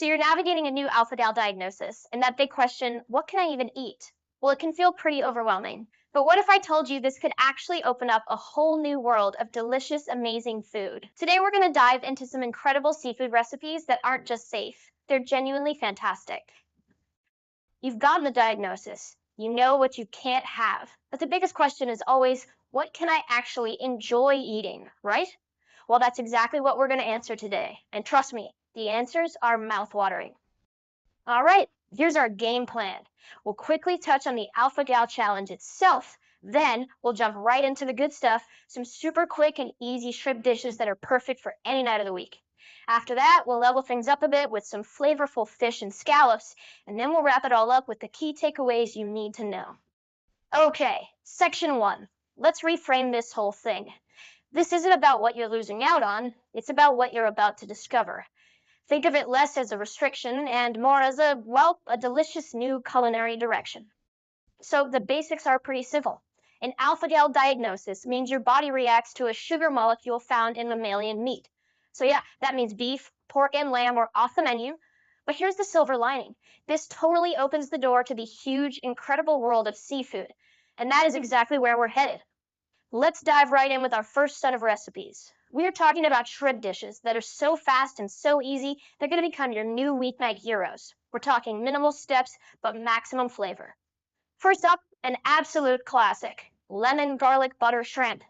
So you're navigating a new alpha-gal diagnosis, and that big question, what can I even eat? Well, it can feel pretty overwhelming. But what if I told you this could actually open up a whole new world of delicious, amazing food? Today we're going to dive into some incredible seafood recipes that aren't just safe, they're genuinely fantastic. You've gotten the diagnosis. You know what you can't have. But the biggest question is always, what can I actually enjoy eating, right? Well, that's exactly what we're going to answer today. And trust me, the answers are mouth-watering. All right, here's our game plan. We'll quickly touch on the Alpha Gal Challenge itself. Then we'll jump right into the good stuff, some super quick and easy shrimp dishes that are perfect for any night of the week. After that, we'll level things up a bit with some flavorful fish and scallops, and then we'll wrap it all up with the key takeaways you need to know. Okay, section one. Let's reframe this whole thing. This isn't about what you're losing out on, it's about what you're about to discover. Think of it less as a restriction and more as a delicious new culinary direction. So the basics are pretty simple. An alpha-gal diagnosis means your body reacts to a sugar molecule found in mammalian meat. So yeah, that means beef, pork, and lamb are off the menu. But here's the silver lining. This totally opens the door to the huge, incredible world of seafood. And that is exactly where we're headed. Let's dive right in with our first set of recipes. We are talking about shrimp dishes that are so fast and so easy, they're going to become your new weeknight heroes. We're talking minimal steps, but maximum flavor. First up, an absolute classic, lemon garlic butter shrimp.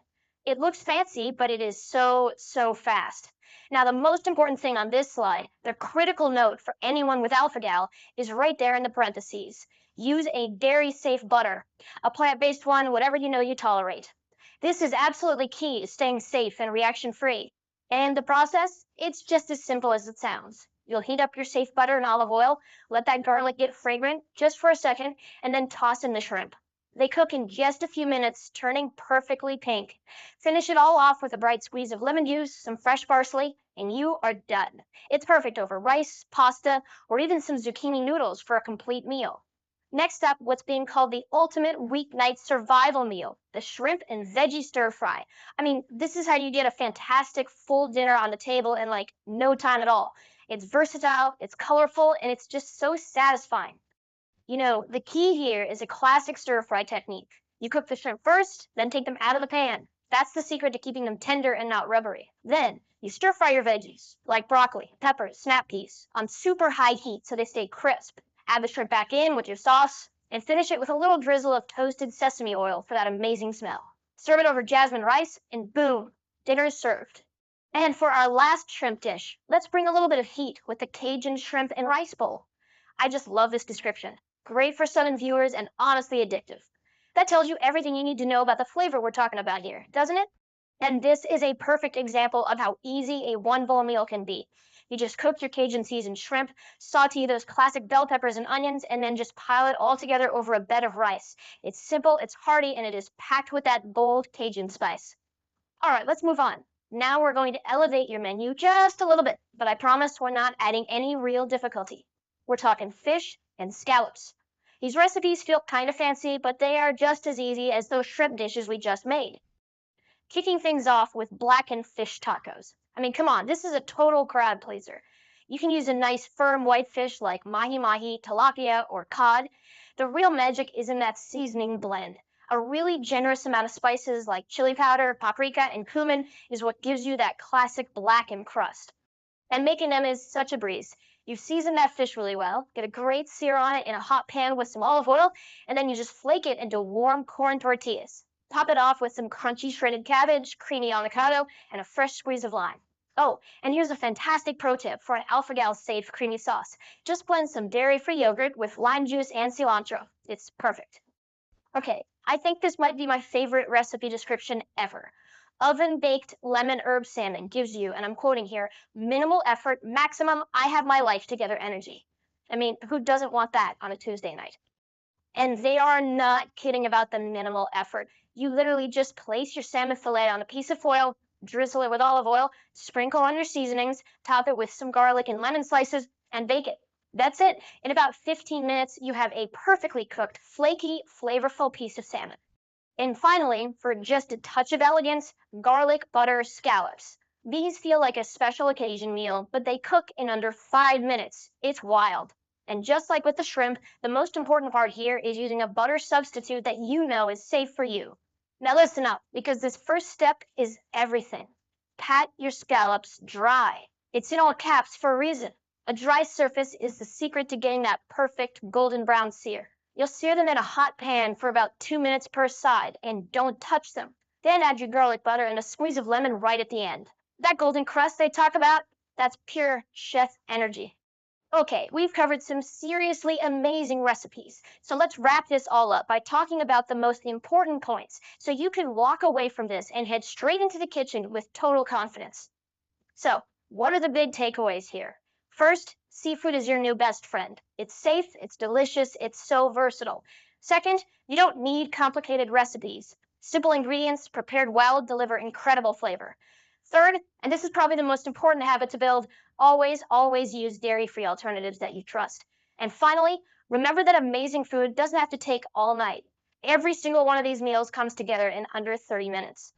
It looks fancy, but it is so fast. Now, the most important thing on this slide, the critical note for anyone with alpha-gal, is right there in the parentheses. Use a dairy-safe butter, a plant-based one, whatever you know you tolerate. This is absolutely key to staying safe and reaction-free. And the process? It's just as simple as it sounds. You'll heat up your safe butter and olive oil, let that garlic get fragrant just for a second, and then toss in the shrimp. They cook in just a few minutes, turning perfectly pink. Finish it all off with a bright squeeze of lemon juice, some fresh parsley, and you are done. It's perfect over rice, pasta, or even some zucchini noodles for a complete meal. Next up, what's being called the ultimate weeknight survival meal, the shrimp and veggie stir fry. I mean, this is how you get a fantastic full dinner on the table in like no time at all. It's versatile, it's colorful, and it's just so satisfying. You know, the key here is a classic stir fry technique. You cook the shrimp first, then take them out of the pan. That's the secret to keeping them tender and not rubbery. Then, you stir fry your veggies, like broccoli, peppers, snap peas, on super high heat so they stay crisp. Add the shrimp back in with your sauce, and finish it with a little drizzle of toasted sesame oil for that amazing smell. Serve it over jasmine rice, and boom, dinner is served. And for our last shrimp dish, let's bring a little bit of heat with the Cajun shrimp and rice bowl. I just love this description. Great for sudden viewers and honestly addictive. That tells you everything you need to know about the flavor we're talking about here, doesn't it? And this is a perfect example of how easy a one-bowl meal can be. You just cook your Cajun seasoned shrimp, saute those classic bell peppers and onions, and then just pile it all together over a bed of rice. It's simple, it's hearty, and it is packed with that bold Cajun spice. All right, let's move on. Now we're going to elevate your menu just a little bit, but I promise we're not adding any real difficulty. We're talking fish and scallops. These recipes feel kind of fancy, but they are just as easy as those shrimp dishes we just made. Kicking things off with blackened fish tacos. I mean, come on, this is a total crowd pleaser. You can use a nice firm white fish like mahi-mahi, tilapia, or cod. The real magic is in that seasoning blend. A really generous amount of spices like chili powder, paprika, and cumin is what gives you that classic blackened crust. And making them is such a breeze. You season that fish really well, get a great sear on it in a hot pan with some olive oil, and then you just flake it into warm corn tortillas. Top it off with some crunchy shredded cabbage, creamy avocado, and a fresh squeeze of lime. Oh, and here's a fantastic pro tip for an alpha-gal safe creamy sauce. Just blend some dairy-free yogurt with lime juice and cilantro. It's perfect. Okay, I think this might be my favorite recipe description ever. Oven-baked lemon herb salmon gives you, and I'm quoting here, minimal effort, maximum I have my life together energy. I mean, who doesn't want that on a Tuesday night? And they are not kidding about the minimal effort. You literally just place your salmon fillet on a piece of foil, drizzle it with olive oil, sprinkle on your seasonings, top it with some garlic and lemon slices, and bake it. That's it. In about 15 minutes, you have a perfectly cooked, flaky, flavorful piece of salmon. And finally, for just a touch of elegance, garlic butter scallops. These feel like a special occasion meal, but they cook in under 5 minutes. It's wild. And just like with the shrimp, the most important part here is using a butter substitute that you know is safe for you. Now listen up, because this first step is everything. Pat your scallops dry. It's in all caps for a reason. A dry surface is the secret to getting that perfect golden brown sear. You'll sear them in a hot pan for about 2 minutes per side, and don't touch them. Then add your garlic butter and a squeeze of lemon right at the end. That golden crust they talk about, that's pure chef energy. Okay, we've covered some seriously amazing recipes. So let's wrap this all up by talking about the most important points so you can walk away from this and head straight into the kitchen with total confidence. So, what are the big takeaways here? First, seafood is your new best friend. It's safe, it's delicious, it's so versatile. Second, you don't need complicated recipes. Simple ingredients prepared well deliver incredible flavor. Third, and this is probably the most important habit to build, always use dairy-free alternatives that you trust. And finally, remember that amazing food doesn't have to take all night. Every single one of these meals comes together in under 30 minutes.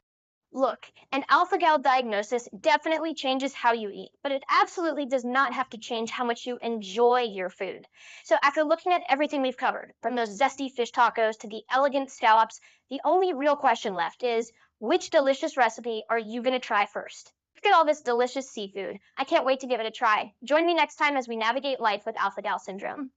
Look, an alpha-gal diagnosis definitely changes how you eat, but it absolutely does not have to change how much you enjoy your food. So after looking at everything we've covered, from those zesty fish tacos to the elegant scallops, the only real question left is, which delicious recipe are you going to try first? Look at all this delicious seafood. I can't wait to give it a try. Join me next time as we navigate life with alpha-gal syndrome.